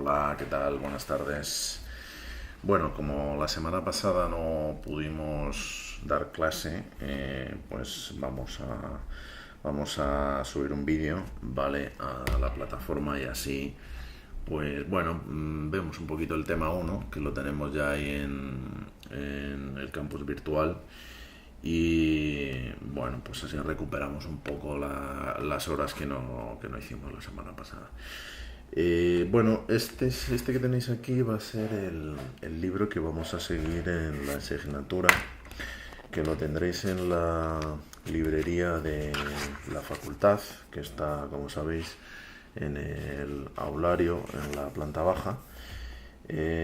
Hola, ¿qué tal? Buenas tardes. Bueno, como la semana pasada no pudimos dar clase, pues vamos a subir un vídeo, ¿vale? A la plataforma y así, pues bueno, vemos un poquito el tema uno que lo tenemos ya ahí en el campus virtual. Y bueno, pues así recuperamos un poco las horas que no hicimos la semana pasada. Bueno, este que tenéis aquí va a ser el libro que vamos a seguir en la asignatura, que lo tendréis en la librería de la facultad, que está, como sabéis, en el aulario, en la planta baja.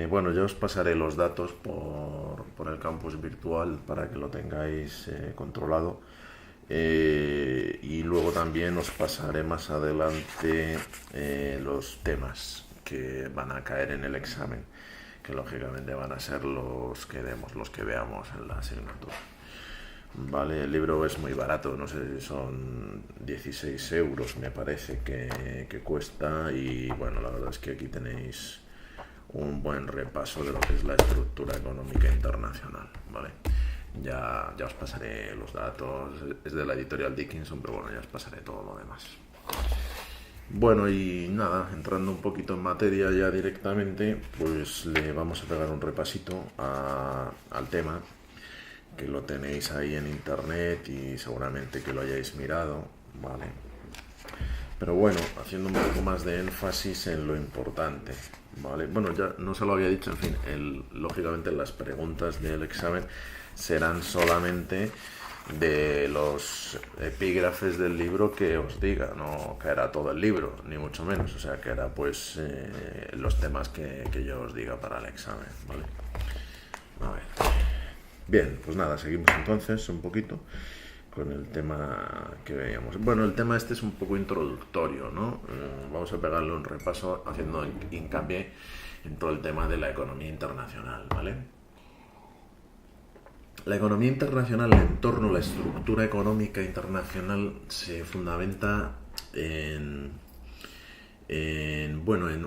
Bueno, yo os pasaré los datos por el campus virtual para que lo tengáis controlado. Y luego también os pasaré más adelante los temas que van a caer en el examen, que lógicamente van a ser los que demos, los que veamos en la asignatura. Vale, el libro es muy barato, no sé si son 16 euros me parece que cuesta, y bueno, la verdad es que aquí tenéis un buen repaso de lo que es la estructura económica internacional, ¿vale? Ya os pasaré los datos, es de la editorial Dickinson, pero bueno, ya os pasaré todo lo demás. Bueno, y nada, entrando un poquito en materia ya directamente, pues le vamos a pegar un repasito al tema, que lo tenéis ahí en internet y seguramente que lo hayáis mirado, ¿vale? Pero bueno, haciendo un poco más de énfasis en lo importante, ¿vale? Bueno, ya no se lo había dicho, en fin, lógicamente las preguntas del examen serán solamente de los epígrafes del libro que os diga, no caerá todo el libro, ni mucho menos, o sea, que era pues los temas que yo os diga para el examen, ¿vale? A ver. Bien, pues nada, seguimos entonces un poquito con el tema que veíamos. Bueno, el tema este es un poco introductorio, ¿no? Vamos a pegarle un repaso haciendo hincapié en todo el tema de la economía internacional, ¿vale? La economía internacional en torno a la estructura económica internacional se fundamenta en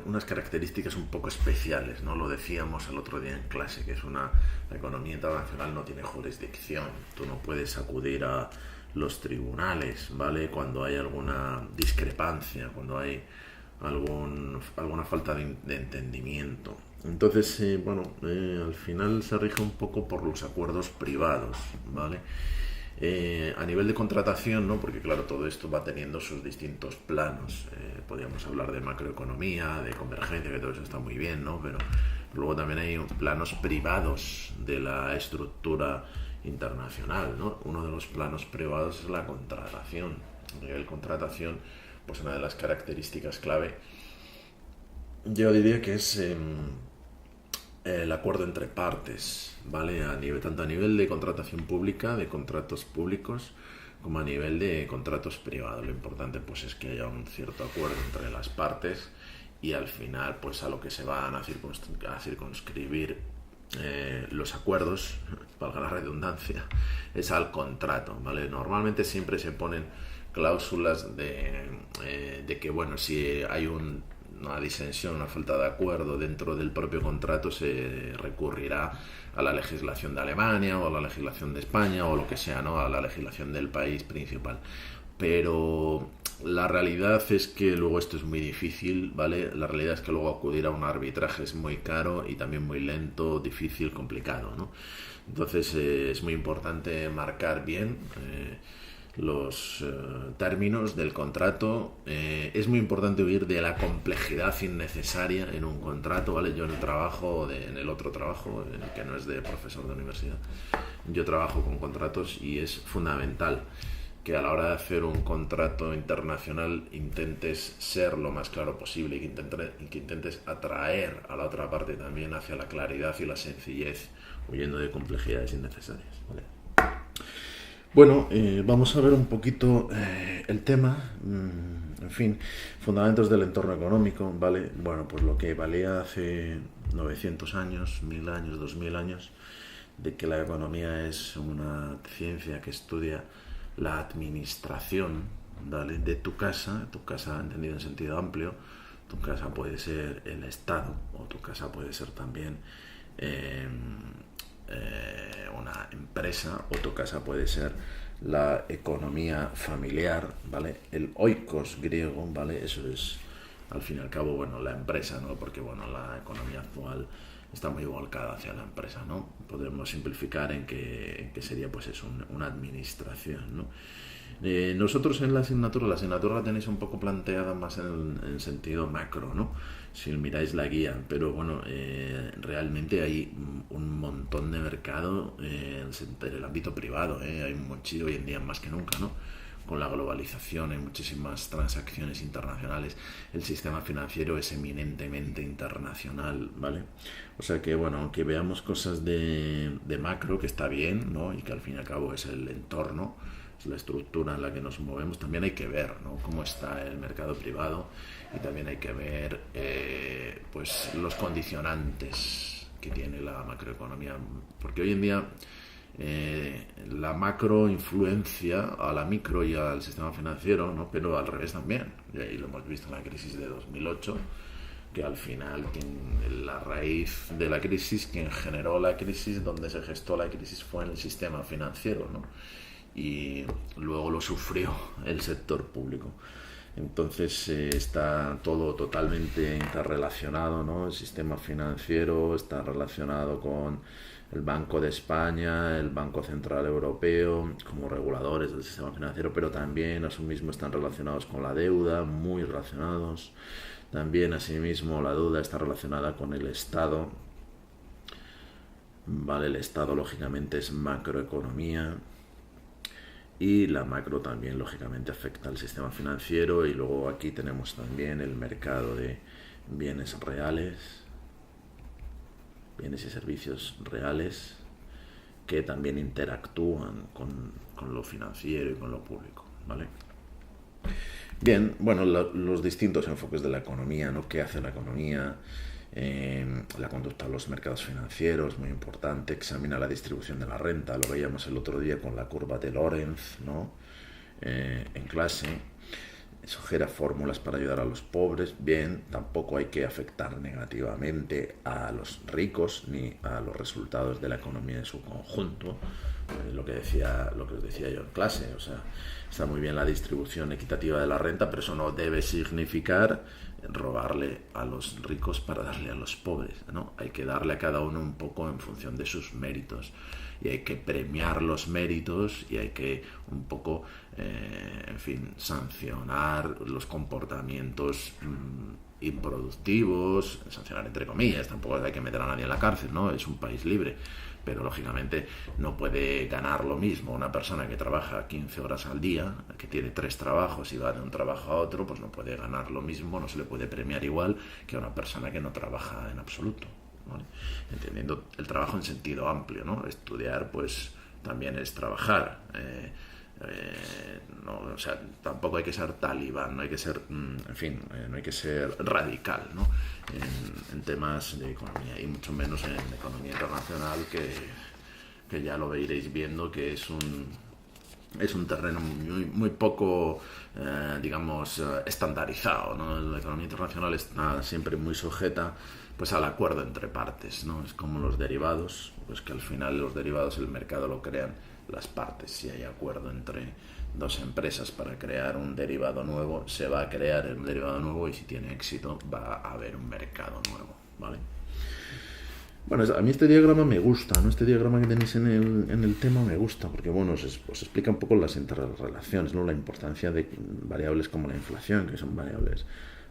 unas características un poco especiales, ¿no? Lo decíamos el otro día en clase, que la economía internacional no tiene jurisdicción. Tú no puedes acudir a los tribunales, ¿vale? Cuando hay alguna discrepancia, cuando hay alguna falta de entendimiento. Entonces, al final se rige un poco por los acuerdos privados, ¿vale? A nivel de contratación, ¿no? Porque claro, todo esto va teniendo sus distintos planos. Podríamos hablar de macroeconomía, de convergencia, que todo eso está muy bien, ¿no? Pero luego también hay planos privados de la estructura internacional, ¿no? Uno de los planos privados es la contratación. A nivel contratación, pues una de las características clave, yo diría que es el acuerdo entre partes, ¿vale? Tanto a nivel de contratación pública, de contratos públicos, como a nivel de contratos privados. Lo importante pues es que haya un cierto acuerdo entre las partes, y al final pues a lo que se van a circunscribir los acuerdos, valga la redundancia, es al contrato, ¿vale? Normalmente siempre se ponen cláusulas de que, bueno, si hay una disensión, una falta de acuerdo dentro del propio contrato, se recurrirá a la legislación de Alemania o a la legislación de España o lo que sea, ¿no? A la legislación del país principal. Pero la realidad es que luego esto es muy difícil, ¿vale? La realidad es que luego acudir a un arbitraje es muy caro y también muy lento, difícil, complicado, ¿no? Entonces es muy importante marcar bien los términos del contrato. Es muy importante huir de la complejidad innecesaria en un contrato, ¿vale? Yo en el otro trabajo, en el que no es de profesor de universidad, yo trabajo con contratos, y es fundamental que a la hora de hacer un contrato internacional intentes ser lo más claro posible, y que intentes atraer a la otra parte también hacia la claridad y la sencillez, huyendo de complejidades innecesarias, ¿vale? Bueno, vamos a ver un poquito el tema, en fin, fundamentos del entorno económico, ¿vale? Bueno, pues lo que valía hace 900 años, 1000 años, 2000 años, de que la economía es una ciencia que estudia la administración, ¿vale? De tu casa entendido en sentido amplio, tu casa puede ser el Estado, o tu casa puede ser también una empresa, o tu casa puede ser la economía familiar, ¿vale? El oikos griego, ¿vale? Eso es, al fin y al cabo, bueno, la empresa, ¿no? Porque, bueno, la economía actual está muy volcada hacia la empresa, ¿no? Podemos simplificar en que sería, pues eso, una administración, ¿no? Nosotros en la asignatura la tenéis un poco planteada más en sentido macro, ¿no? Si miráis la guía, pero bueno, realmente hay un montón de mercado en el ámbito privado, hay mucho hoy en día más que nunca, ¿no? Con la globalización hay muchísimas transacciones internacionales, el sistema financiero es eminentemente internacional, ¿vale? O sea que, bueno, aunque veamos cosas de macro, que está bien, ¿no? Y que al fin y al cabo es el entorno, es la estructura en la que nos movemos, también hay que ver, ¿no? Cómo está el mercado privado, y también hay que ver pues los condicionantes que tiene la macroeconomía, porque hoy en día la macro influencia a la micro y al sistema financiero, ¿no? Pero al revés también, y ahí lo hemos visto en la crisis de 2008, que al final la raíz de la crisis, quien generó la crisis, donde se gestó la crisis, fue en el sistema financiero, ¿no? Y luego lo sufrió el sector público. Entonces está todo totalmente interrelacionado, ¿no? El sistema financiero está relacionado con el Banco de España, el Banco Central Europeo, como reguladores del sistema financiero, pero también asimismo están relacionados con la deuda, muy relacionados. También asimismo la deuda está relacionada con el Estado, ¿vale? El Estado lógicamente es macroeconomía. Y la macro también, lógicamente, afecta al sistema financiero. Y luego aquí tenemos también el mercado de bienes reales, bienes y servicios reales, que también interactúan con lo financiero y con lo público, ¿vale? Bien, bueno, los distintos enfoques de la economía, ¿no? ¿Qué hace la economía? La conducta de los mercados financieros, muy importante. Examina la distribución de la renta, lo veíamos el otro día con la curva de Lorenz, ¿no? En clase. Sugiere fórmulas para ayudar a los pobres. Bien, tampoco hay que afectar negativamente a los ricos ni a los resultados de la economía en su conjunto. Lo que os decía yo en clase, o sea, está muy bien la distribución equitativa de la renta, pero eso no debe significar robarle a los ricos para darle a los pobres, ¿no? Hay que darle a cada uno un poco en función de sus méritos, y hay que premiar los méritos, y hay que un poco, en fin, sancionar los comportamientos improductivos, sancionar entre comillas, tampoco hay que meter a nadie en la cárcel, ¿no? Es un país libre, pero lógicamente no puede ganar lo mismo una persona que trabaja 15 horas al día, que tiene 3 trabajos y va de un trabajo a otro, pues no puede ganar lo mismo, no se le puede premiar igual que a una persona que no trabaja en absoluto, ¿vale? Entendiendo el trabajo en sentido amplio, ¿no? Estudiar pues también es trabajar, no, o sea, tampoco hay que ser talibán, no hay que ser, en fin, no hay que ser radical, ¿no? En temas de economía, y mucho menos en economía internacional, que ya lo iréis viendo que es un terreno muy poco, digamos, estandarizado, ¿no? La economía internacional está siempre muy sujeta pues al acuerdo entre partes, ¿no? Es como los derivados, pues que al final los derivados el mercado lo crean las partes. Si hay acuerdo entre dos empresas para crear un derivado nuevo, se va a crear el derivado nuevo, y si tiene éxito va a haber un mercado nuevo, ¿vale? Bueno, a mí este diagrama me gusta, ¿no? Este diagrama que tenéis en el tema me gusta, porque bueno, os explica un poco las interrelaciones, ¿no? La importancia de variables como la inflación, que son variables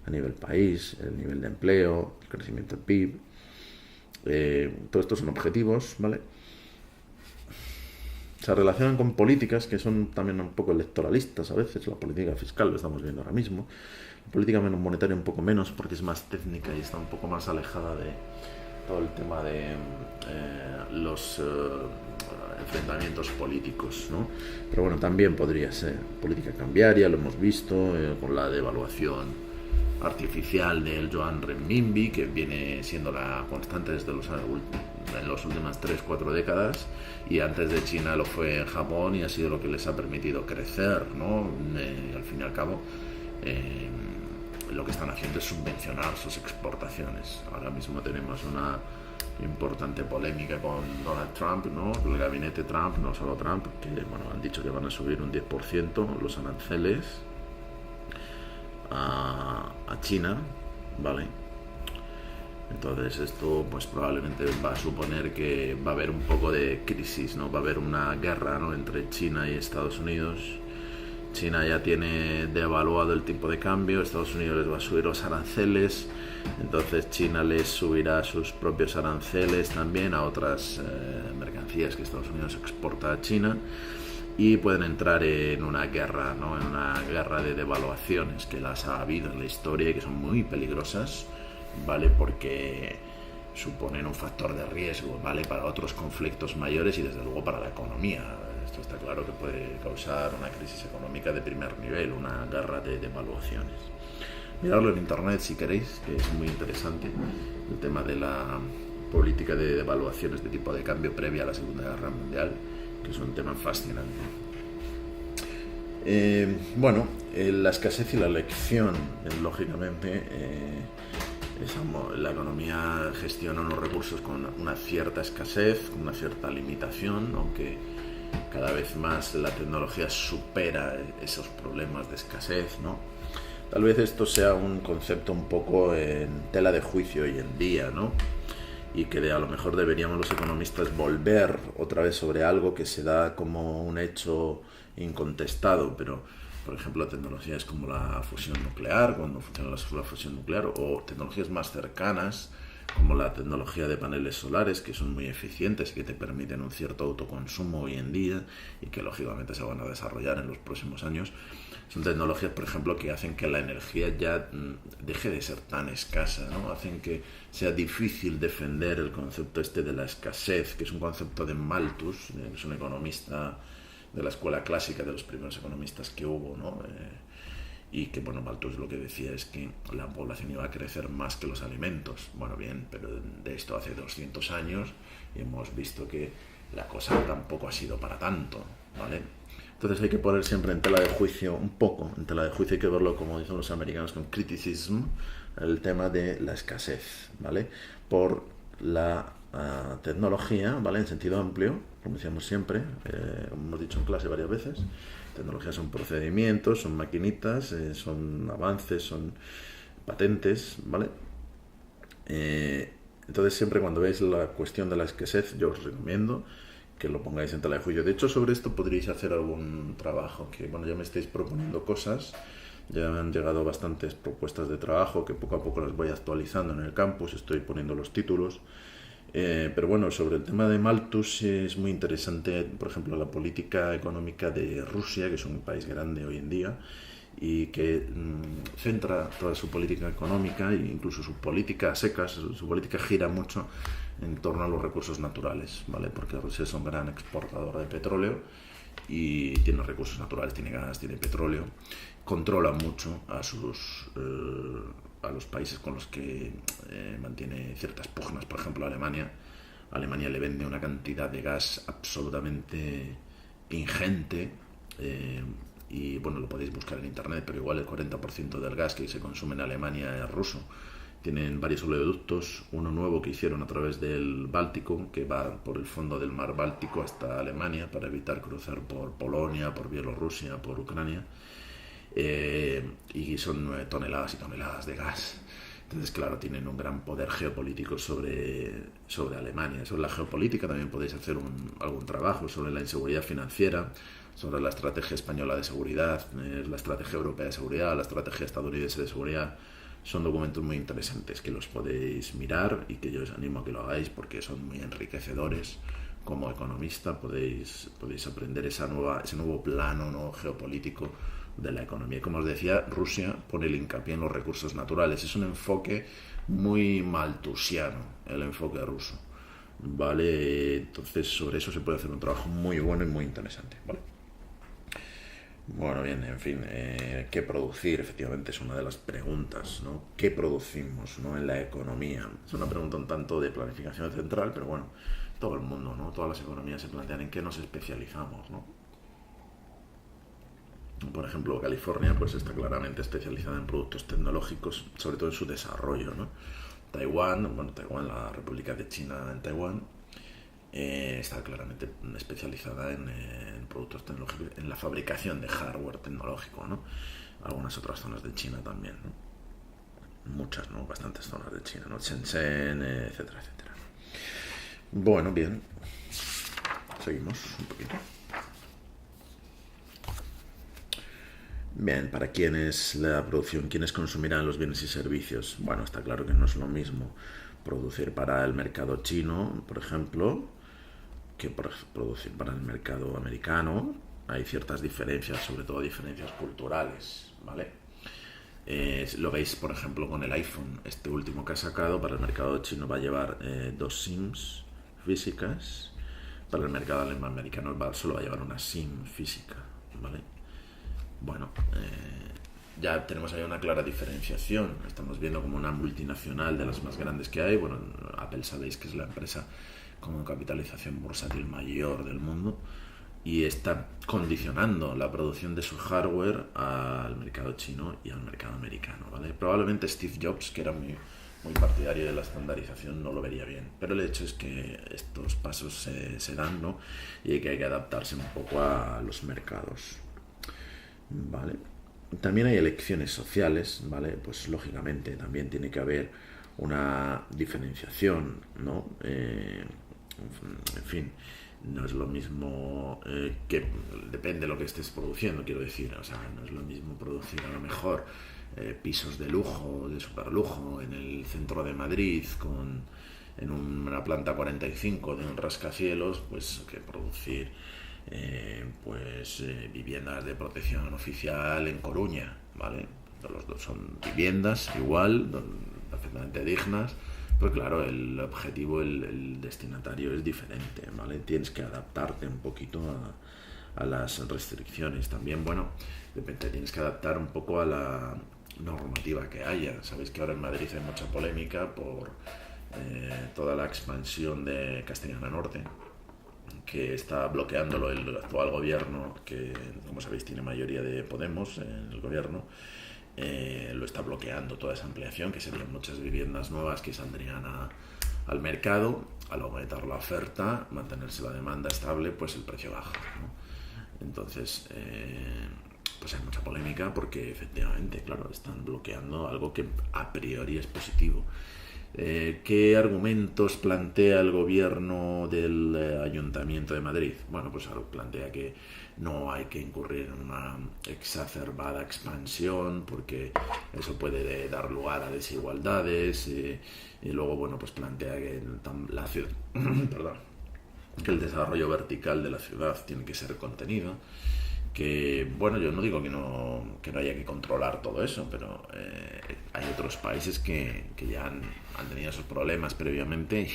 a nivel país, el nivel de empleo, el crecimiento del PIB, todo esto son objetivos, ¿vale? Se relacionan con políticas que son también un poco electoralistas a veces. La política fiscal lo estamos viendo ahora mismo, la política monetaria un poco menos, porque es más técnica y está un poco más alejada de todo el tema de los enfrentamientos políticos, ¿no? Pero bueno, también podría ser política cambiaria, lo hemos visto con la devaluación artificial del yuan renminbi, que viene siendo la constante desde en las últimas 3-4 décadas, y antes de China lo fue en Japón, y ha sido lo que les ha permitido crecer, ¿no? Al fin y al cabo, lo que están haciendo es subvencionar sus exportaciones. Ahora mismo tenemos una importante polémica con Donald Trump, ¿no? El gabinete Trump, no solo Trump, que bueno, han dicho que van a subir un 10% los aranceles a China, ¿vale? Entonces esto pues probablemente va a suponer que va a haber un poco de crisis, ¿no? Va a haber una guerra, ¿no?, entre China y Estados Unidos. China ya tiene devaluado el tipo de cambio, Estados Unidos les va a subir los aranceles, entonces China les subirá sus propios aranceles también a otras mercancías que Estados Unidos exporta a China, y pueden entrar en una guerra, ¿no?, en una guerra de devaluaciones que las ha habido en la historia y que son muy peligrosas, ¿vale? Porque suponen un factor de riesgo, ¿vale?, para otros conflictos mayores y desde luego para la economía. Esto está claro que puede causar una crisis económica de primer nivel, una guerra de devaluaciones. Miradlo en internet si queréis, que es muy interesante el tema de la política de devaluaciones de tipo de cambio previa a la Segunda Guerra Mundial, que es un tema fascinante. Bueno, la escasez y la elección, lógicamente, la economía gestiona unos recursos con una cierta escasez, con una cierta limitación, aunque cada vez más la tecnología supera esos problemas de escasez, ¿no? Tal vez esto sea un concepto un poco en tela de juicio hoy en día, ¿no? Y que a lo mejor deberíamos los economistas volver otra vez sobre algo que se da como un hecho incontestado, pero por ejemplo tecnologías como la fusión nuclear, cuando funciona la fusión nuclear, o tecnologías más cercanas como la tecnología de paneles solares, que son muy eficientes y que te permiten un cierto autoconsumo hoy en día y que lógicamente se van a desarrollar en los próximos años. Son tecnologías, por ejemplo, que hacen que la energía ya deje de ser tan escasa, ¿no? Hacen que sea difícil defender el concepto este de la escasez, que es un concepto de Malthus, es un economista de la escuela clásica, de los primeros economistas que hubo, ¿no? Y que, bueno, Malthus lo que decía es que la población iba a crecer más que los alimentos. Bueno, bien, pero de esto hace 200 años y hemos visto que la cosa tampoco ha sido para tanto, ¿vale? Entonces hay que poner siempre en tela de juicio, un poco en tela de juicio, hay que verlo, como dicen los americanos, con criticism, el tema de la escasez, ¿vale? Por la tecnología, ¿vale?, en sentido amplio, como decíamos siempre, hemos dicho en clase varias veces. Tecnologías son procedimientos, son maquinitas, son avances, son patentes, ¿vale? Entonces siempre cuando veáis la cuestión de la escasez, yo os recomiendo que lo pongáis en tela de juicio. De hecho, sobre esto podríais hacer algún trabajo, que bueno, ya me estáis proponiendo cosas, ya me han llegado bastantes propuestas de trabajo que poco a poco las voy actualizando en el campus, estoy poniendo los títulos. Pero bueno, sobre el tema de Malthus es muy interesante, por ejemplo, la política económica de Rusia, que es un país grande hoy en día y que centra toda su política económica e incluso su política a secas, su política gira mucho en torno a los recursos naturales, ¿vale? Porque Rusia es un gran exportador de petróleo y tiene recursos naturales, tiene gas, tiene petróleo, controla mucho a los países con los que mantiene ciertas pugnas. Por ejemplo, Alemania le vende una cantidad de gas absolutamente ingente, y bueno, lo podéis buscar en internet, pero igual el 40% del gas que se consume en Alemania es ruso. Tienen varios oleoductos, uno nuevo que hicieron a través del Báltico, que va por el fondo del mar Báltico hasta Alemania para evitar cruzar por Polonia, por Bielorrusia, por Ucrania. Y son 9 toneladas y toneladas de gas. Entonces, claro, tienen un gran poder geopolítico sobre Alemania. Sobre la geopolítica también podéis hacer algún trabajo, sobre la inseguridad financiera, sobre la estrategia española de seguridad, la estrategia europea de seguridad, la estrategia estadounidense de seguridad. Son documentos muy interesantes que los podéis mirar y que yo os animo a que lo hagáis porque son muy enriquecedores. Como economista podéis aprender ese nuevo plano, ¿no?, geopolítico de la economía. Como os decía, Rusia pone el hincapié en los recursos naturales. Es un enfoque muy malthusiano, el enfoque ruso, ¿vale? Entonces sobre eso se puede hacer un trabajo muy bueno y muy interesante, ¿vale? Bueno, bien, en fin, ¿qué producir? Efectivamente es una de las preguntas, ¿no? ¿Qué producimos, ¿no?, en la economía? Es una pregunta un tanto de planificación central, pero bueno, todo el mundo, ¿no?, todas las economías se plantean en qué nos especializamos, ¿no? Por ejemplo, California pues está claramente especializada en productos tecnológicos, sobre todo en su desarrollo, ¿no? Taiwán, la República de China en Taiwán, está claramente especializada en productos tecnológicos, en la fabricación de hardware tecnológico, ¿no? Algunas otras zonas de China también, ¿no? Muchas, ¿no? Bastantes zonas de China, ¿no? Shenzhen, etcétera, etcétera. Bueno, bien. Seguimos un poquito. Bien, ¿para quién es la producción? ¿Quiénes consumirán los bienes y servicios? Bueno, está claro que no es lo mismo producir para el mercado chino, por ejemplo, que producir para el mercado americano. Hay ciertas diferencias, sobre todo diferencias culturales, ¿vale? Lo veis, por ejemplo, con el iPhone. Este último que ha sacado para el mercado chino va a llevar 2 SIMs físicas. Para el mercado americano solo va a llevar una SIM física, ¿vale? Bueno, ya tenemos ahí una clara diferenciación. Estamos viendo como una multinacional de las más grandes que hay. Bueno, Apple sabéis que es la empresa con capitalización bursátil mayor del mundo y está condicionando la producción de su hardware al mercado chino y al mercado americano, ¿vale? Probablemente Steve Jobs, que era muy partidario de la estandarización, no lo vería bien, pero el hecho es que estos pasos se dan, ¿no? Y que hay que adaptarse un poco a los mercados, ¿vale? También hay elecciones sociales, ¿vale? Pues lógicamente también tiene que haber una diferenciación, ¿no? En fin, no es lo mismo, que depende de lo que estés produciendo, quiero decir, o sea, no es lo mismo producir a lo mejor pisos de lujo, de superlujo en el centro de Madrid en una planta 45 de un rascacielos, pues que producir viviendas de protección oficial en Coruña, ¿vale? Los dos son viviendas igual, perfectamente dignas, pero claro, el objetivo, el destinatario es diferente, ¿vale? Tienes que adaptarte un poquito a las restricciones. También, bueno, depende, tienes que adaptar un poco a la normativa que haya. Sabéis que ahora en Madrid hay mucha polémica por toda la expansión de Castellana Norte, que está bloqueándolo el actual gobierno, que como sabéis tiene mayoría de Podemos en el gobierno. Lo está bloqueando toda esa ampliación, que serían muchas viviendas nuevas que saldrían al mercado. Al aumentar la oferta, mantenerse la demanda estable, pues el precio baja, ¿no? Entonces, pues hay mucha polémica porque efectivamente, claro, están bloqueando algo que a priori es positivo. ¿Qué argumentos plantea el gobierno del Ayuntamiento de Madrid? Bueno, pues plantea que no hay que incurrir en una exacerbada expansión porque eso puede dar lugar a desigualdades, y luego, bueno, pues plantea que la ciudad, perdón, que el desarrollo vertical de la ciudad tiene que ser contenido. Que, bueno, yo no digo que no haya que controlar todo eso, pero hay otros países que ya han tenido esos problemas previamente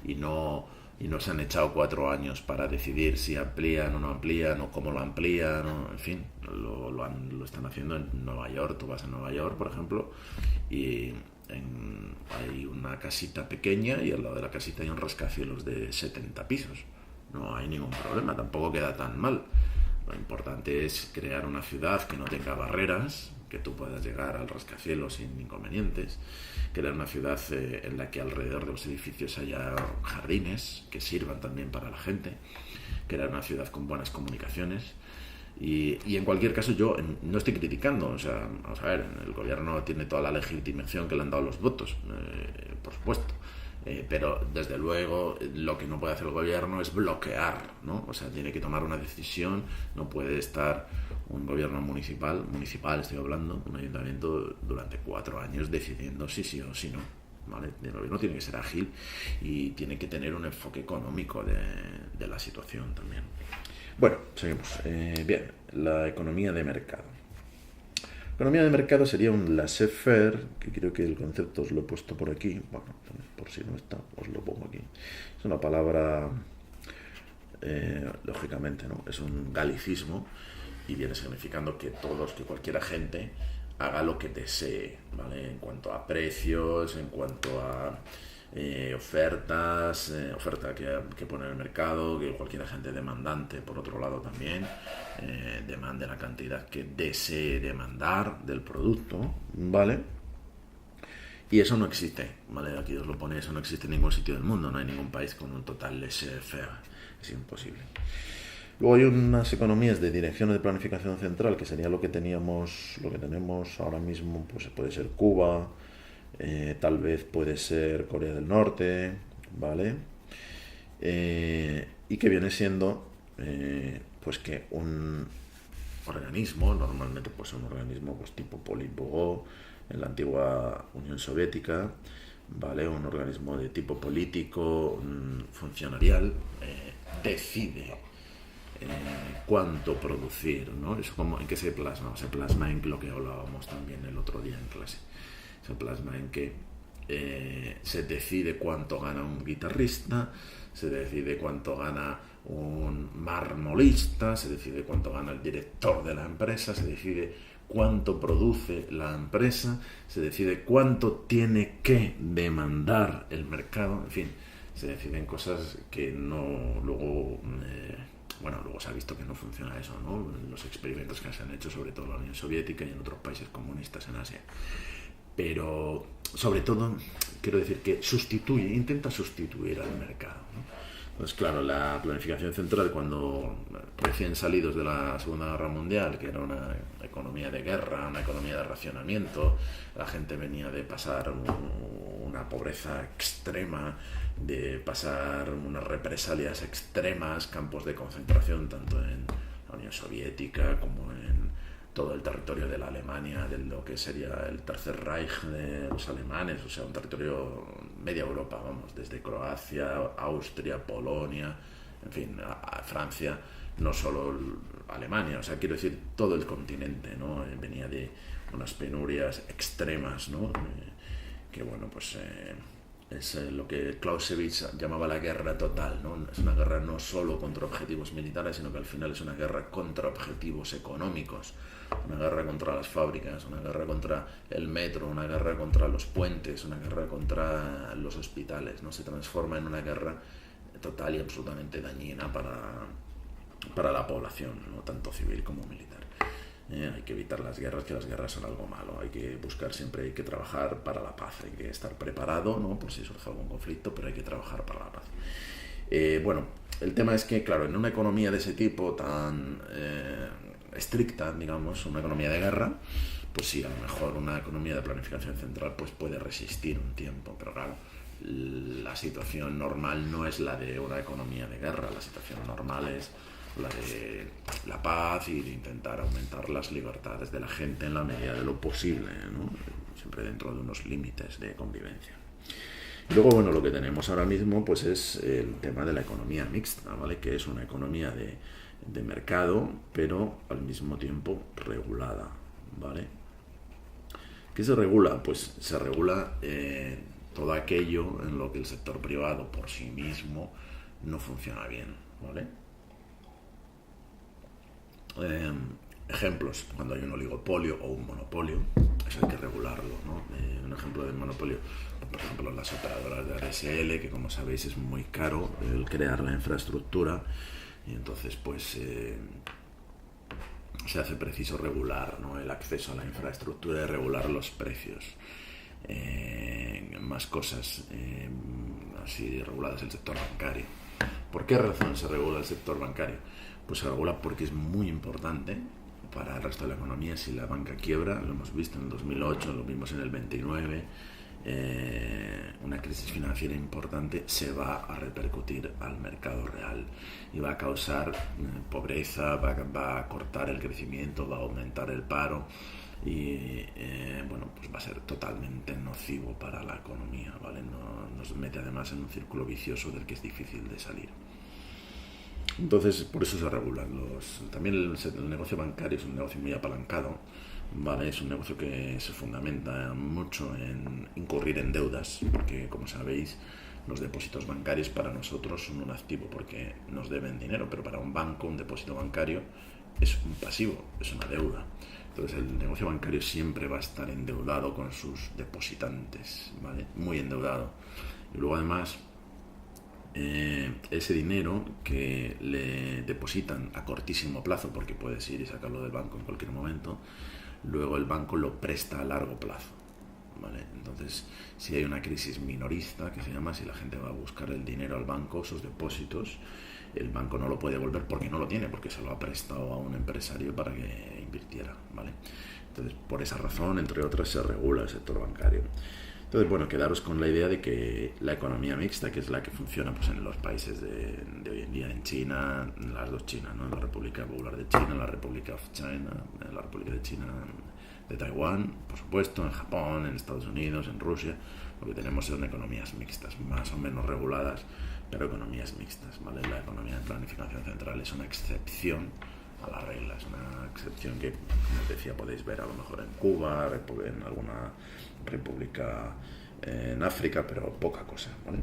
y no se han echado 4 años para decidir si amplían o no amplían o cómo lo amplían, o, en fin, lo están haciendo en Nueva York. Tú vas a Nueva York, por ejemplo, y hay una casita pequeña y al lado de la casita hay un rascacielos de 70 pisos. No hay ningún problema, tampoco queda tan mal. Lo importante es crear una ciudad que no tenga barreras, que tú puedas llegar al rascacielos sin inconvenientes, crear una ciudad en la que alrededor de los edificios haya jardines que sirvan también para la gente, crear una ciudad con buenas comunicaciones. Y en cualquier caso yo no estoy criticando, o sea, vamos a ver, el gobierno tiene toda la legitimación que le han dado los votos, por supuesto. Pero desde luego lo que no puede hacer el gobierno es bloquear, ¿no? O sea, tiene que tomar una decisión. No puede estar un gobierno municipal estoy hablando, un ayuntamiento durante 4 años decidiendo si sí o si no, ¿vale? El gobierno tiene que ser ágil y tiene que tener un enfoque económico de la situación también. Bueno, seguimos. Bien, la economía de mercado. Economía de mercado sería un laissez-faire, que creo que el concepto os lo he puesto por aquí. Bueno, por si no está, os lo pongo aquí. Es una palabra, lógicamente, ¿no? Es un galicismo y viene significando que cualquier agente haga lo que desee, ¿vale? En cuanto a precios, en cuanto a oferta que pone en el mercado, que cualquier agente demandante, por otro lado también, demande la cantidad que desee demandar del producto, ¿vale? Y eso no existe, ¿vale? Aquí os lo pone, eso no existe en ningún sitio del mundo, no hay ningún país con un total laissez-faire, es imposible. Luego hay unas economías de dirección de planificación central, que sería lo que tenemos ahora mismo, pues puede ser Cuba, tal vez puede ser Corea del Norte, ¿vale? Y que viene siendo, pues que un organismo, normalmente pues un organismo pues tipo Politburo en la antigua Unión Soviética, ¿vale? Un organismo de tipo político, funcionarial, decide cuánto producir, ¿no? Eso como en qué se plasma, en lo que hablábamos también el otro día en clase. Se plasma en que se decide cuánto gana un guitarrista, se decide cuánto gana un marmolista, se decide cuánto gana el director de la empresa, se decide cuánto produce la empresa, se decide cuánto tiene que demandar el mercado, en fin, se deciden cosas que no luego... luego se ha visto que no funciona eso, ¿no? Los experimentos que se han hecho, sobre todo en la Unión Soviética y en otros países comunistas en Asia. Pero, sobre todo, quiero decir que intenta sustituir al mercado, ¿no? Pues claro, la planificación central, cuando recién salidos de la Segunda Guerra Mundial, que era una economía de guerra, una economía de racionamiento, la gente venía de pasar una pobreza extrema, de pasar unas represalias extremas, campos de concentración, tanto en la Unión Soviética como en todo el territorio de la Alemania, de lo que sería el Tercer Reich de los alemanes, o sea, un territorio media Europa, vamos, desde Croacia, Austria, Polonia, en fin, a Francia, no solo Alemania, o sea, quiero decir, todo el continente, ¿no? Venía de unas penurias extremas, ¿no? Que bueno, pues es lo que Clausewitz llamaba la guerra total, ¿no? Es una guerra no solo contra objetivos militares, sino que al final es una guerra contra objetivos económicos, una guerra contra las fábricas, una guerra contra el metro, una guerra contra los puentes, una guerra contra los hospitales, ¿no? Se transforma en una guerra total y absolutamente dañina para la población, ¿no? Tanto civil como militar. Hay que evitar las guerras, que las guerras son algo malo, hay que buscar siempre, hay que trabajar para la paz, hay que estar preparado, ¿no? Por si surge algún conflicto, pero hay que trabajar para la paz. El tema es que, claro, en una economía de ese tipo tan estricta, digamos, una economía de guerra, pues sí, a lo mejor una economía de planificación central pues puede resistir un tiempo, pero claro, la situación normal no es la de una economía de guerra, la situación normal es la de la paz y de intentar aumentar las libertades de la gente en la medida de lo posible, ¿no? Siempre dentro de unos límites de convivencia. Y luego, bueno, lo que tenemos ahora mismo pues es el tema de la economía mixta, ¿vale? Que es una economía de mercado, pero al mismo tiempo regulada, ¿vale? ¿Qué se regula? Pues se regula todo aquello en lo que el sector privado por sí mismo no funciona bien, ¿vale? Ejemplos, cuando hay un oligopolio o un monopolio, eso hay que regularlo, ¿no? Un ejemplo de monopolio, por ejemplo, las operadoras de ADSL, que como sabéis es muy caro el crear la infraestructura, y entonces pues se hace preciso regular, ¿no? El acceso a la infraestructura y regular los precios. Más cosas así reguladas, el sector bancario. ¿Por qué razón se regula el sector bancario? Pues se regula porque es muy importante para el resto de la economía. Si la banca quiebra, lo hemos visto en el 2008, lo vimos en el 29, una crisis financiera importante se va a repercutir al mercado real y va a causar pobreza, va a cortar el crecimiento, va a aumentar el paro y pues va a ser totalmente nocivo para la economía, ¿vale? Nos mete además en un círculo vicioso del que es difícil de salir. Entonces, por eso se regulan también el negocio bancario es un negocio muy apalancado, ¿vale? Es un negocio que se fundamenta mucho en incurrir en deudas, porque como sabéis, los depósitos bancarios para nosotros son un activo porque nos deben dinero, pero para un banco un depósito bancario es un pasivo, es una deuda. Entonces el negocio bancario siempre va a estar endeudado con sus depositantes, ¿vale? Muy endeudado. Y luego además ese dinero que le depositan a cortísimo plazo, porque puedes ir y sacarlo del banco en cualquier momento, luego el banco lo presta a largo plazo, ¿vale? Entonces, si hay una crisis minorista, que se llama, si la gente va a buscar el dinero al banco, sus depósitos, el banco no lo puede devolver porque no lo tiene, porque se lo ha prestado a un empresario para que invirtiera, ¿vale? Entonces, por esa razón, entre otras, se regula el sector bancario. Entonces, bueno, quedaros con la idea de que la economía mixta, que es la que funciona pues, en los países de hoy en día, en China, en las dos Chinas, ¿no? En la República Popular de China, en la República of China, en la República de China de Taiwán, por supuesto, en Japón, en Estados Unidos, en Rusia. Lo que tenemos son economías mixtas, más o menos reguladas, pero economías mixtas, ¿vale? La economía de planificación central es una excepción a la regla, es una excepción que, como os decía, podéis ver a lo mejor en Cuba, en alguna república en África, pero poca cosa, ¿vale?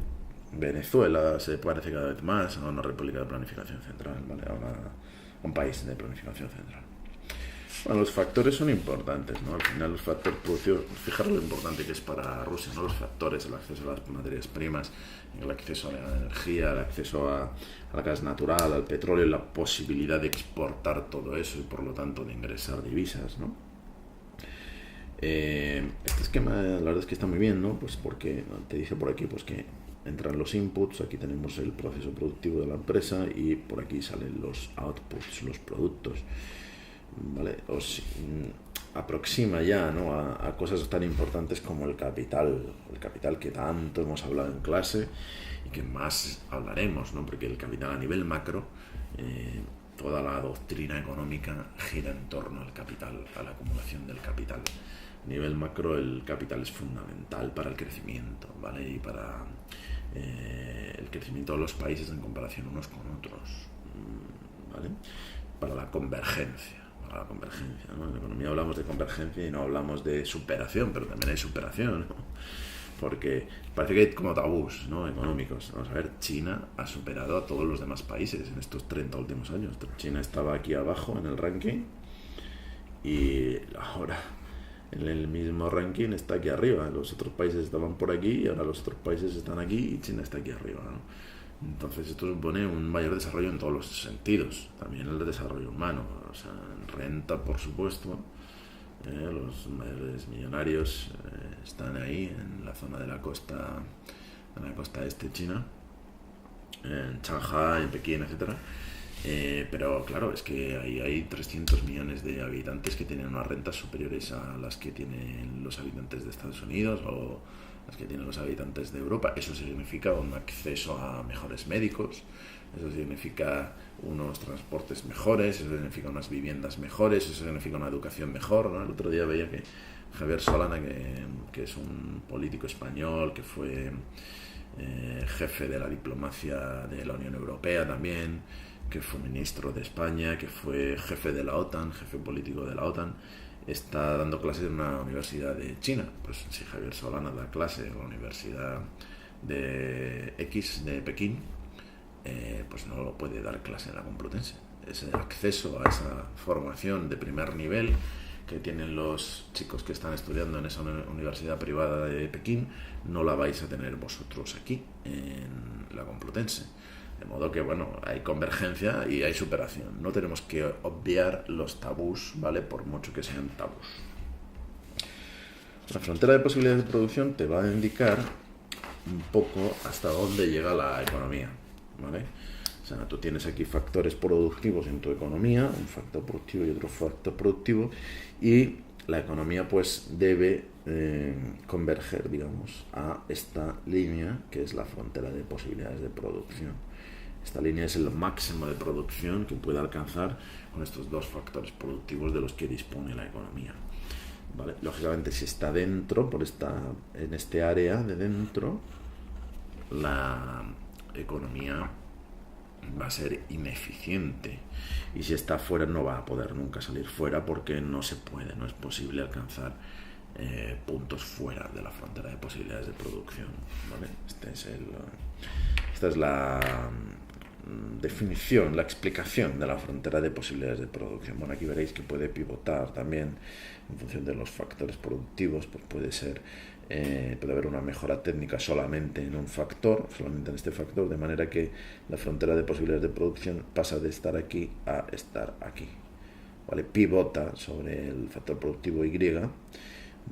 Venezuela se parece cada vez más a una república de planificación central, ¿vale? A un país de planificación central. Bueno, los factores son importantes, ¿no? Al final los factores productivos, fijaros lo importante que es para Rusia, ¿no? Los factores, el acceso a las materias primas, el acceso a la energía, el acceso a la gas natural, al petróleo, la posibilidad de exportar todo eso y por lo tanto de ingresar divisas, ¿no? Este esquema la verdad es que está muy bien, ¿no? Pues porque te dice por aquí pues que entran los inputs, aquí tenemos el proceso productivo de la empresa y por aquí salen los outputs, los productos, ¿vale? Os aproxima ya, ¿no? a cosas tan importantes como el capital que tanto hemos hablado en clase y que más hablaremos, ¿no? Porque el capital a nivel macro, toda la doctrina económica gira en torno al capital, a la acumulación del capital. A nivel macro el capital es fundamental para el crecimiento, ¿vale? Y para el crecimiento de los países en comparación unos con otros, ¿vale? Para la convergencia, ¿no? En economía hablamos de convergencia y no hablamos de superación, pero también hay superación, ¿no? Porque parece que hay como tabús, ¿no? Económicos. Vamos a ver, China ha superado a todos los demás países en estos 30 últimos años. China estaba aquí abajo en el ranking y ahora en el mismo ranking está aquí arriba. Los otros países estaban por aquí y ahora los otros países están aquí y China está aquí arriba, ¿no? Entonces esto supone un mayor desarrollo en todos los sentidos, también el desarrollo humano, o sea, en renta, por supuesto. Los mayores millonarios están ahí en la zona de la costa este china, en Shanghai, en Pekín, etcétera. Pero claro, es que hay 300 millones de habitantes que tienen unas rentas superiores a las que tienen los habitantes de Estados Unidos o las que tienen los habitantes de Europa. Eso significa un acceso a mejores médicos, eso significa unos transportes mejores, eso significa unas viviendas mejores, eso significa una educación mejor, ¿no? El otro día veía que Javier Solana, que es un político español, que fue jefe de la diplomacia de la Unión Europea también, que fue ministro de España, que fue jefe de la OTAN, jefe político de la OTAN, está dando clases en una universidad de China. Pues si Javier Solana da clase en la Universidad de X de Pekín, pues no lo puede dar clase en la Complutense. Ese acceso a esa formación de primer nivel que tienen los chicos que están estudiando en esa universidad privada de Pekín, no la vais a tener vosotros aquí en la Complutense. De modo que, bueno, hay convergencia y hay superación. No tenemos que obviar los tabús, ¿vale? Por mucho que sean tabús. La frontera de posibilidades de producción te va a indicar un poco hasta dónde llega la economía, ¿vale? O sea, tú tienes aquí factores productivos en tu economía, un factor productivo y otro factor productivo, y la economía pues debe converger, digamos, a esta línea que es la frontera de posibilidades de producción. Esta línea es el máximo de producción que puede alcanzar con estos dos factores productivos de los que dispone la economía, ¿vale? Lógicamente, si está dentro, en este área de dentro, la economía va a ser ineficiente, y si está fuera no va a poder nunca salir fuera porque no se puede, no es posible alcanzar puntos fuera de la frontera de posibilidades de producción, ¿vale? Esta es definición, la explicación de la frontera de posibilidades de producción. Bueno, aquí veréis que puede pivotar también en función de los factores productivos, pues puede haber una mejora técnica solamente en un factor, solamente en este factor, de manera que la frontera de posibilidades de producción pasa de estar aquí a estar aquí. ¿Vale? Pivota sobre el factor productivo Y,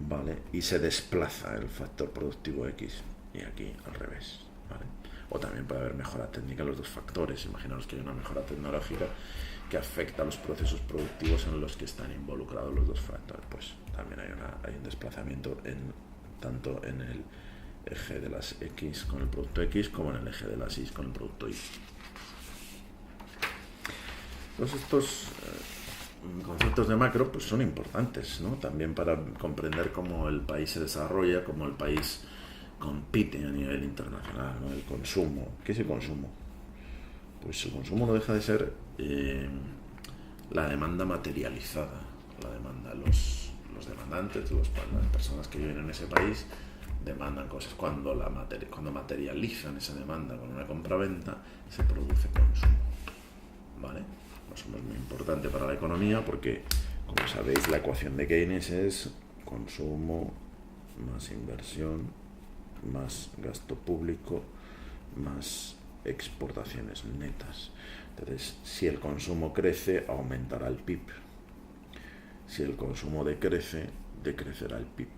¿vale? Y se desplaza el factor productivo X, y aquí al revés, ¿vale? O también puede haber mejora técnica en los dos factores. Imaginaos que hay una mejora tecnológica que afecta a los procesos productivos en los que están involucrados los dos factores. Pues también hay un desplazamiento tanto en el eje de las X con el producto X como en el eje de las Y con el producto Y. Todos estos conceptos de macro pues son importantes, ¿no? También para comprender cómo el país se desarrolla, cómo el país compite a nivel internacional, ¿no? El consumo. ¿Qué es el consumo? Pues el consumo no deja de ser la demanda materializada, la demanda, los demandantes, las personas que viven en ese país demandan cosas. Cuando materializan esa demanda con una compraventa, se produce consumo, ¿vale? El consumo es muy importante para la economía porque, como sabéis, la ecuación de Keynes es consumo más inversión más gasto público más exportaciones netas. Entonces, si el consumo crece, aumentará el PIB. Si el consumo decrece, decrecerá el PIB.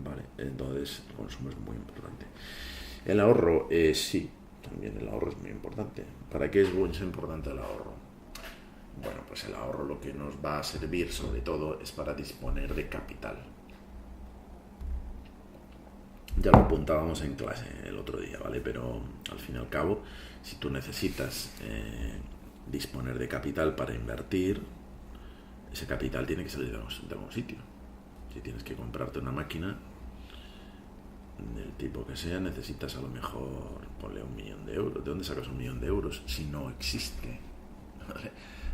¿Vale? Entonces, el consumo es muy importante. El ahorro, sí, también el ahorro es muy importante. ¿Para qué es importante el ahorro? Bueno, pues el ahorro lo que nos va a servir sobre todo es para disponer de capital. Ya lo apuntábamos en clase el otro día, ¿vale? Pero al fin y al cabo, si tú necesitas disponer de capital para invertir, ese capital tiene que salir de algún sitio. Si tienes que comprarte una máquina, del tipo que sea, necesitas a lo mejor, ponle 1 millón de euros. ¿De dónde sacas 1 millón de euros si no existe? ¿Vale?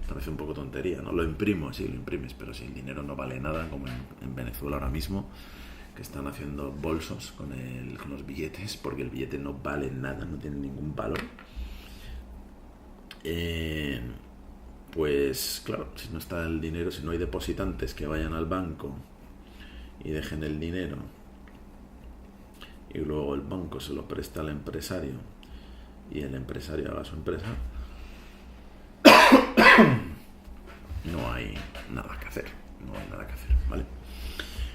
Parece un poco tontería, ¿no? Lo imprimo, sí, lo imprimes, pero si el dinero no vale nada, como en Venezuela ahora mismo, que están haciendo bolsos con los billetes, porque el billete no vale nada, no tiene ningún valor. Pues claro, si no está el dinero, si no hay depositantes que vayan al banco y dejen el dinero y luego el banco se lo presta al empresario y el empresario haga su empresa, no hay nada que hacer, ¿vale?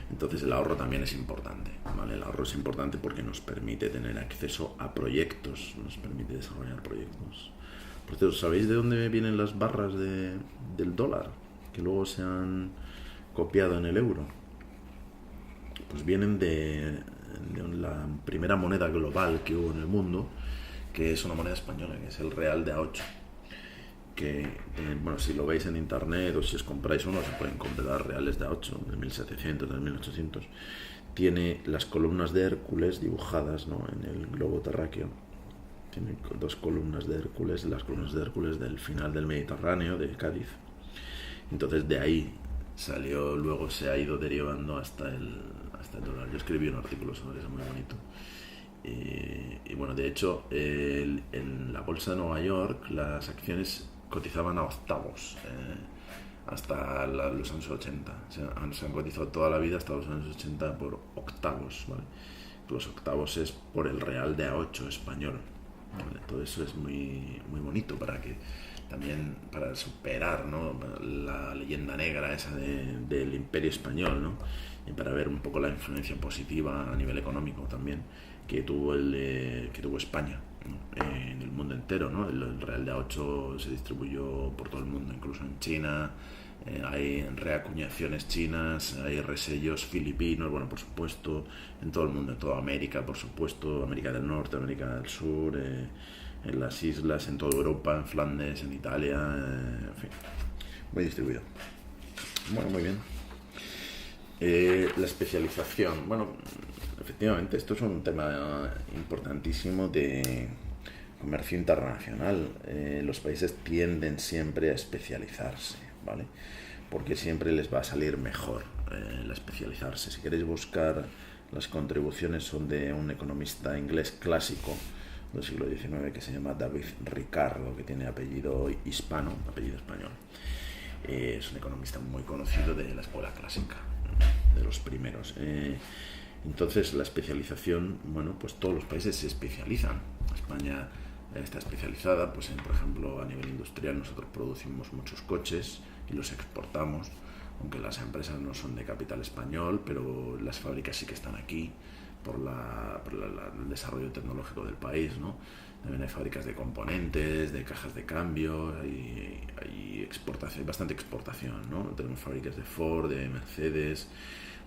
Entonces el ahorro también es importante, ¿vale? El ahorro es importante porque nos permite tener acceso a proyectos, nos permite desarrollar proyectos. Por cierto, ¿sabéis de dónde vienen las barras del dólar que luego se han copiado en el euro? Pues vienen de la primera moneda global que hubo en el mundo, que es una moneda española, que es el real de A8. Que, bueno, si lo veis en internet o si os compráis uno, se pueden comprar reales de A8, de 1700, de 1800. Tiene las columnas de Hércules dibujadas, ¿no?, en el globo terráqueo. Tiene 2 columnas de Hércules, las columnas de Hércules del final del Mediterráneo, de Cádiz. Entonces de ahí salió, luego se ha ido derivando hasta el dólar. Yo escribí un artículo sobre eso muy bonito. Y bueno, de hecho, en la bolsa de Nueva York las acciones cotizaban a octavos hasta los años 80. Se han cotizado toda la vida hasta los años 80 por octavos, ¿vale? Los octavos es por el real de A8 español, ¿vale? Todo eso es muy, muy bonito también para superar, ¿no?, la leyenda negra esa del Imperio Español, ¿no?, y para ver un poco la influencia positiva a nivel económico también que tuvo España, ¿no?, en el mundo entero, ¿no? El real de A8 se distribuyó por todo el mundo, incluso en China. Hay reacuñaciones chinas, hay resellos filipinos, bueno, por supuesto, en todo el mundo, en toda América, por supuesto, América del Norte, América del Sur, en las islas, en toda Europa, en Flandes, en Italia, en fin, muy distribuido. Bueno, muy bien. La especialización, bueno, efectivamente, esto es un tema importantísimo de comercio internacional. Los países tienden siempre a especializarse, ¿vale? Porque siempre les va a salir mejor la especializarse. Si queréis buscar, las contribuciones son de un economista inglés clásico, del siglo XIX, que se llama David Ricardo, que tiene apellido hispano, apellido español. Es un economista muy conocido de la escuela clásica, de los primeros. Entonces, la especialización, bueno, pues todos los países se especializan. España está especializada, pues por ejemplo, a nivel industrial nosotros producimos muchos coches y los exportamos, aunque las empresas no son de capital español, pero las fábricas sí que están aquí por el desarrollo tecnológico del país, ¿no? También hay fábricas de componentes, de cajas de cambio, hay exportación, hay bastante exportación, ¿no? Tenemos fábricas de Ford, de Mercedes,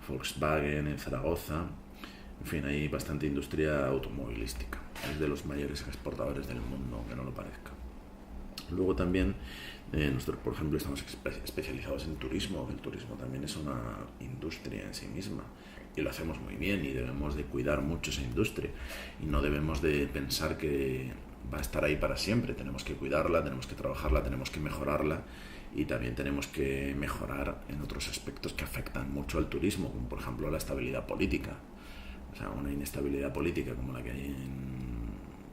Volkswagen en Zaragoza. En fin, hay bastante industria automovilística. Es de los mayores exportadores del mundo, aunque no lo parezca. Luego también nosotros, por ejemplo, estamos especializados en turismo. El turismo también es una industria en sí misma y lo hacemos muy bien y debemos de cuidar mucho esa industria y no debemos de pensar que va a estar ahí para siempre. Tenemos que cuidarla, tenemos que trabajarla, tenemos que mejorarla y también tenemos que mejorar en otros aspectos que afectan mucho al turismo, como por ejemplo la estabilidad política. O sea, una inestabilidad política como la que hay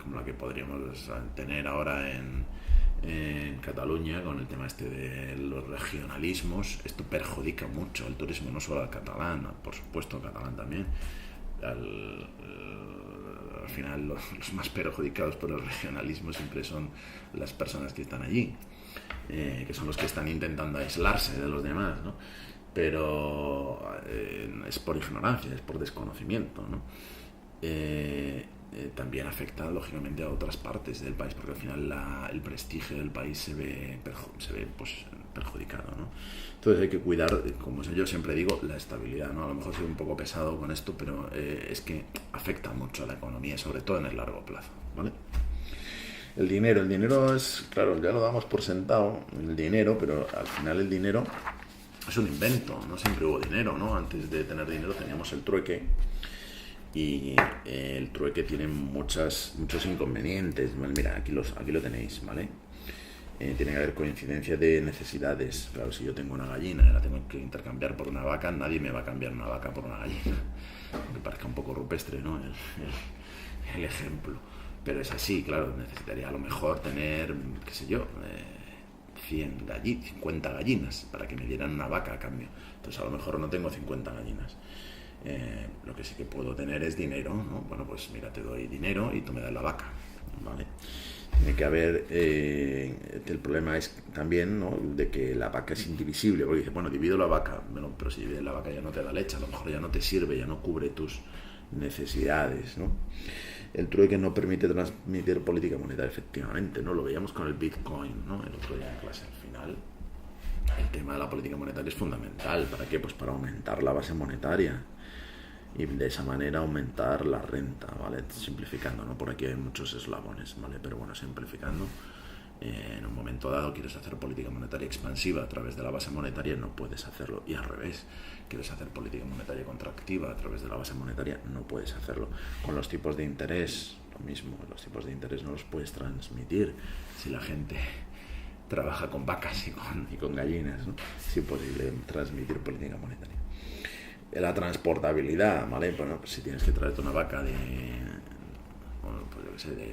como la que podríamos tener ahora en Cataluña con el tema este de los regionalismos. Esto perjudica mucho al turismo, no solo al catalán, por supuesto al catalán también. Al final los más perjudicados por el regionalismo siempre son las personas que están allí, que son los que están intentando aislarse de los demás, ¿no? Pero es por ignorancia, es por desconocimiento, ¿no? También afecta lógicamente a otras partes del país, porque al final el prestigio del país se ve pues, perjudicado, ¿no? Entonces hay que cuidar, como yo siempre digo, la estabilidad, ¿no? A lo mejor soy un poco pesado con esto, pero es que afecta mucho a la economía, sobre todo en el largo plazo, ¿vale? El dinero es, claro, ya lo damos por sentado, el dinero, pero al final el dinero es un invento, no siempre hubo dinero, ¿no? Antes de tener dinero teníamos el trueque y el trueque tiene muchos inconvenientes. Mira, aquí lo tenéis, ¿vale? Tiene que haber coincidencia de necesidades. Claro, si yo tengo una gallina y la tengo que intercambiar por una vaca, nadie me va a cambiar una vaca por una gallina. Me parezca un poco rupestre, ¿no? El ejemplo. Pero es así, claro, necesitaría a lo mejor tener, qué sé yo, 50 gallinas para que me dieran una vaca a cambio. Entonces a lo mejor no tengo 50 gallinas. Lo que sí que puedo tener es dinero, ¿no? Bueno, pues mira, te doy dinero y tú me das la vaca, ¿vale? Tiene que haber, el problema es también, ¿no?, de que la vaca es indivisible, porque dice, bueno, divido la vaca, bueno, pero si la vaca ya no te da leche, a lo mejor ya no te sirve, ya no cubre tus necesidades, ¿no? El trueque no permite transmitir política monetaria, efectivamente, ¿no? Lo veíamos con el Bitcoin, ¿no? El otro día en clase. Al final, el tema de la política monetaria es fundamental. ¿Para qué? Pues para aumentar la base monetaria y de esa manera aumentar la renta, ¿vale? Simplificando, ¿no? Por aquí hay muchos eslabones, ¿vale? Pero bueno, simplificando. En un momento dado quieres hacer política monetaria expansiva a través de la base monetaria, no puedes hacerlo, y al revés, quieres hacer política monetaria contractiva a través de la base monetaria, no puedes hacerlo. Con los tipos de interés, lo mismo, los tipos de interés no los puedes transmitir si la gente trabaja con vacas y con gallinas, ¿no? Es imposible transmitir política monetaria. La transportabilidad, ¿vale? Bueno, pues si tienes que traerte una vaca de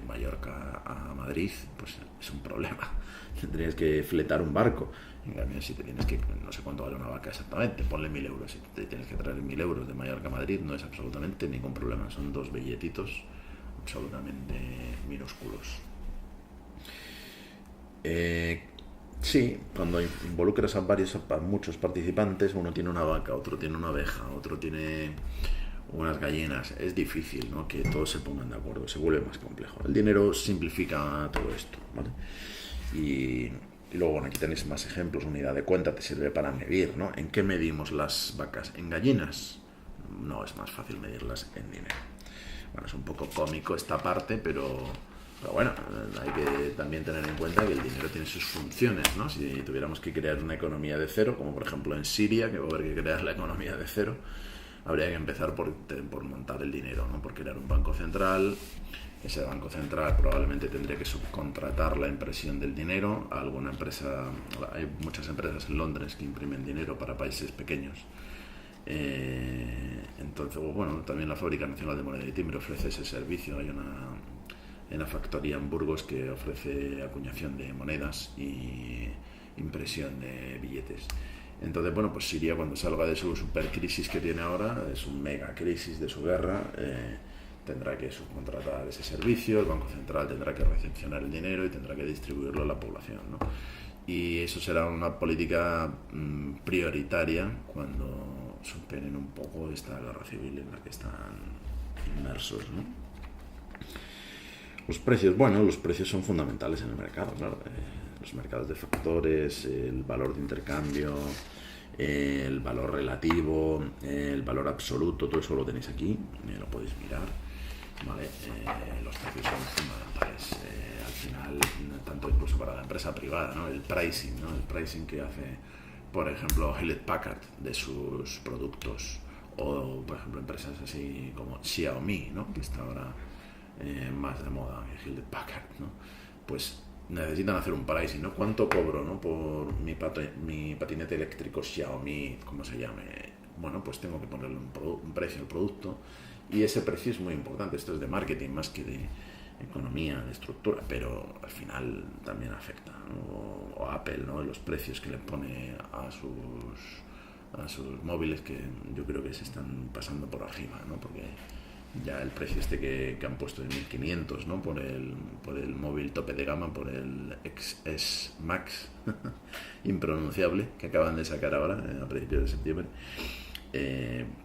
Mallorca a Madrid, pues es un problema. Tendrías que fletar un barco. En cambio, si te tienes que, no sé cuánto vale una vaca exactamente, ponle 1.000 euros. Si te tienes que traer 1.000 euros de Mallorca a Madrid, no es absolutamente ningún problema. Son 2 billetitos absolutamente minúsculos. Sí, cuando involucras a muchos participantes, uno tiene una vaca, otro tiene una oveja, otro tiene unas gallinas, es difícil, ¿no?, que todos se pongan de acuerdo, se vuelve más complejo. El dinero simplifica todo esto, ¿vale? Y luego, bueno, aquí tenéis más ejemplos. Unidad de cuenta te sirve para medir, ¿no? ¿En qué medimos las vacas? ¿En gallinas? No, es más fácil medirlas en dinero. Bueno, es un poco cómico esta parte, pero bueno, hay que también tener en cuenta que el dinero tiene sus funciones, ¿no? Si tuviéramos que crear una economía de cero, como por ejemplo en Siria, que va a haber que crear la economía de cero, habría que empezar por montar el dinero, ¿no? Por crear un banco central. Ese banco central probablemente tendría que subcontratar la impresión del dinero a alguna empresa. Hay muchas empresas en Londres que imprimen dinero para países pequeños. Entonces, bueno, también la Fábrica Nacional de Moneda y Timbre ofrece ese servicio. en la factoría en Burgos que ofrece acuñación de monedas y impresión de billetes. Entonces, bueno, pues Siria, cuando salga de su supercrisis que tiene ahora, es un mega crisis de su guerra, tendrá que subcontratar ese servicio, el Banco Central tendrá que recepcionar el dinero y tendrá que distribuirlo a la población, ¿no? Y eso será una política prioritaria cuando superen un poco esta guerra civil en la que están inmersos, ¿no? Los precios, bueno, los precios son fundamentales en el mercado, claro. Los mercados de factores, el valor de intercambio, el valor relativo, el valor absoluto, todo eso lo tenéis aquí, lo podéis mirar, ¿vale? Los precios son fundamentales, al final, tanto incluso para la empresa privada, ¿no? El pricing, ¿no? El pricing que hace, por ejemplo, Hewlett Packard de sus productos, o por ejemplo empresas así como Xiaomi, ¿no? Que está ahora más de moda que Hewlett Packard, ¿no? Pues necesitan hacer un pricing, ¿no? ¿Cuánto cobro, ¿no? Por mi patinete eléctrico Xiaomi, como se llame. Bueno, pues tengo que ponerle un precio al producto y ese precio es muy importante. Esto es de marketing más que de economía, de estructura, pero al final también afecta, ¿no? O Apple, ¿no? Los precios que le pone a sus móviles, que yo creo que se están pasando por arriba, ¿no? Porque ya el precio que han puesto de 1.500, ¿no? por el móvil tope de gama, por el XS Max impronunciable que acaban de sacar ahora a principios de septiembre,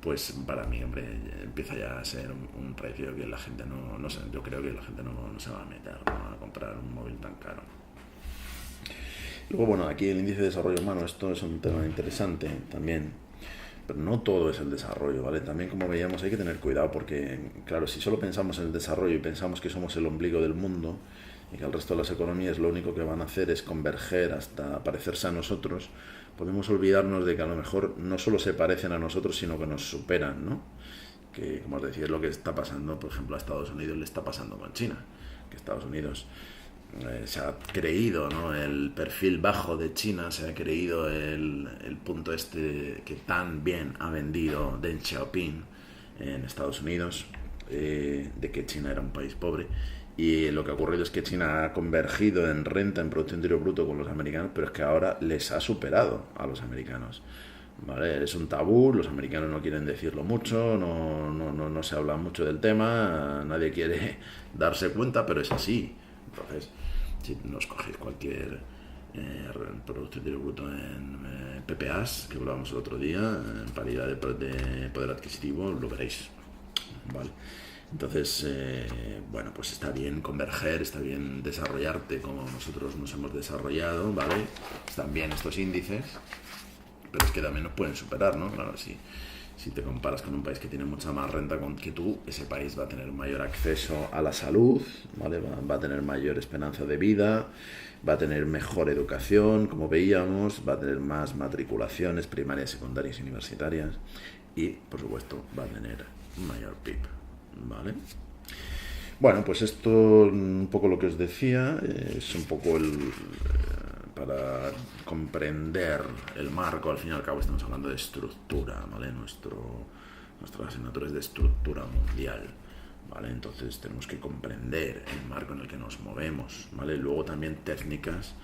pues para mí, hombre, empieza ya a ser un precio que la gente no sé, yo creo que la gente no se va a meter, ¿no? A comprar un móvil tan caro. Luego, bueno, aquí el índice de desarrollo humano, esto es un tema interesante también. Pero no todo es el desarrollo, ¿vale? También, como veíamos, hay que tener cuidado porque, claro, si solo pensamos en el desarrollo y pensamos que somos el ombligo del mundo y que el resto de las economías lo único que van a hacer es converger hasta parecerse a nosotros, podemos olvidarnos de que a lo mejor no solo se parecen a nosotros, sino que nos superan, ¿no? Que, como os decía, es lo que está pasando, por ejemplo, a Estados Unidos le está pasando con China, que Estados Unidos se ha creído, ¿no? El perfil bajo de China, se ha creído el punto este que tan bien ha vendido Deng Xiaoping en Estados Unidos, de que China era un país pobre, y lo que ha ocurrido es que China ha convergido en renta, en Producto Interior Bruto con los americanos, pero es que ahora les ha superado a los americanos, ¿vale? Es un tabú, los americanos no quieren decirlo mucho, no se habla mucho del tema, nadie quiere darse cuenta, pero es así. Entonces, si nos cogéis cualquier Producto Interior Bruto en PPAs, que hablábamos el otro día, en paridad de poder adquisitivo, lo veréis, ¿vale? Entonces, bueno, pues está bien converger, está bien desarrollarte como nosotros nos hemos desarrollado, ¿vale? Están bien estos índices, pero es que también nos pueden superar, ¿no? Claro, si te comparas con un país que tiene mucha más renta que tú, ese país va a tener mayor acceso a la salud, ¿vale? Va a tener mayor esperanza de vida, va a tener mejor educación, como veíamos, va a tener más matriculaciones primarias, secundarias y universitarias y, por supuesto, va a tener mayor PIB, ¿vale? Bueno, pues esto un poco lo que os decía, es un poco para comprender el marco. Al fin y al cabo estamos hablando de estructura, ¿vale? Nuestra asignatura es de estructura mundial, ¿vale? Entonces tenemos que comprender el marco en el que nos movemos, ¿vale? Luego también técnicas,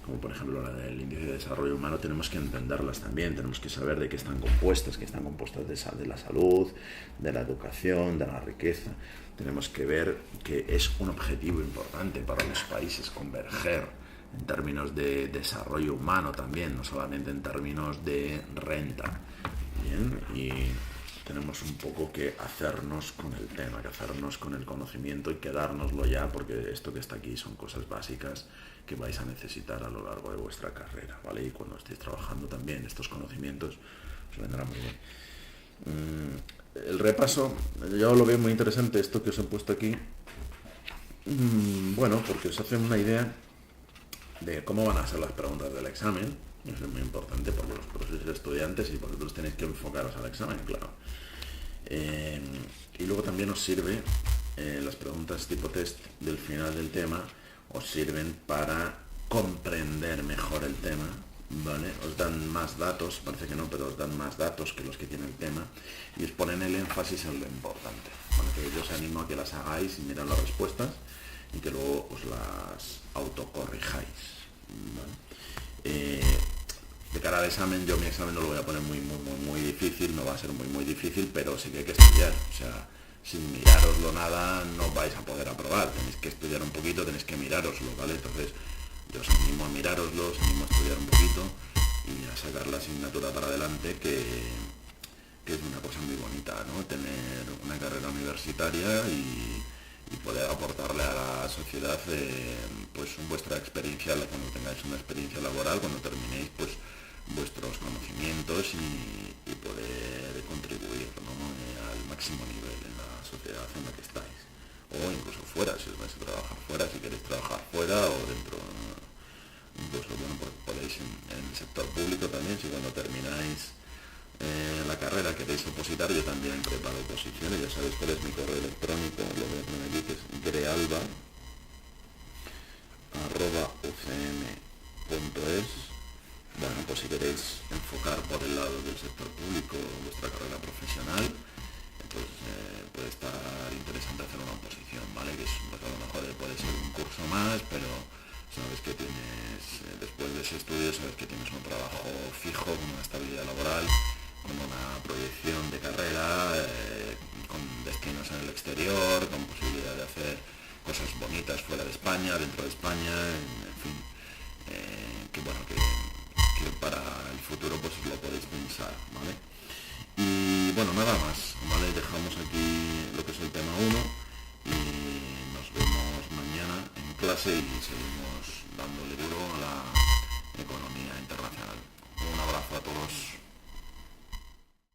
como por ejemplo la del índice de desarrollo humano, tenemos que entenderlas también, tenemos que saber de qué están compuestas, de la salud, de la educación, de la riqueza. Tenemos que ver que es un objetivo importante para los países converger en términos de desarrollo humano también, no solamente en términos de renta. Bien, y tenemos un poco que hacernos con el tema, que hacernos con el conocimiento y quedárnoslo ya, porque esto que está aquí son cosas básicas que vais a necesitar a lo largo de vuestra carrera, ¿vale? Y cuando estéis trabajando también estos conocimientos os vendrá muy bien. El repaso, yo lo veo muy interesante esto que os he puesto aquí, bueno, porque os hace una idea de cómo van a ser las preguntas del examen. Eso es muy importante porque vosotros sois estudiantes y vosotros tenéis que enfocaros al examen, claro. Y luego también os sirve, las preguntas tipo test del final del tema, os sirven para comprender mejor el tema, ¿vale? Os dan más datos, parece que no, pero os dan más datos que los que tiene el tema y os ponen el énfasis en lo importante. Bueno, que yo os animo a que las hagáis y mirad las respuestas y que luego os las autocorrijáis, ¿vale? De cara al examen, yo mi examen no lo voy a poner muy difícil, no va a ser muy difícil, pero sí que hay que estudiar, o sea, sin mirároslo nada no vais a poder aprobar, tenéis que estudiar un poquito, tenéis que mirároslo, ¿vale? Entonces yo os animo a mirároslo, os animo a estudiar un poquito y a sacar la asignatura para adelante, que es una cosa muy bonita, ¿no? Tener una carrera universitaria y poder aportarle a la sociedad pues vuestra experiencia, cuando tengáis una experiencia laboral, cuando terminéis pues vuestros conocimientos y poder contribuir, ¿no? Al máximo nivel en la sociedad en la que estáis, o incluso fuera, si os vais a trabajar fuera, si queréis trabajar fuera o dentro, incluso bueno, pues podéis en el sector público también, si cuando termináis la carrera queréis opositar. Yo también preparo oposiciones, ya sabéis cuál es mi correo electrónico, lo voy a poner aquí, que es grealba@ucm.es. Bueno, pues si queréis enfocar por el lado del sector público vuestra carrera profesional, pues puede estar interesante hacer una oposición, ¿vale? Que es, pues a lo mejor puede ser un curso más, pero sabes que tienes, después de ese estudio, sabes que tienes un trabajo fijo, con una estabilidad laboral, con una proyección de carrera, con destinos en el exterior, con posibilidad de hacer cosas bonitas fuera de España, dentro de España, en fin, que bueno, que para el futuro pues lo podéis pensar, ¿vale? Y bueno, nada más, ¿vale? Dejamos aquí lo que es el tema 1 y nos vemos mañana en clase y seguimos dándole duro a la economía internacional. Un abrazo a todos.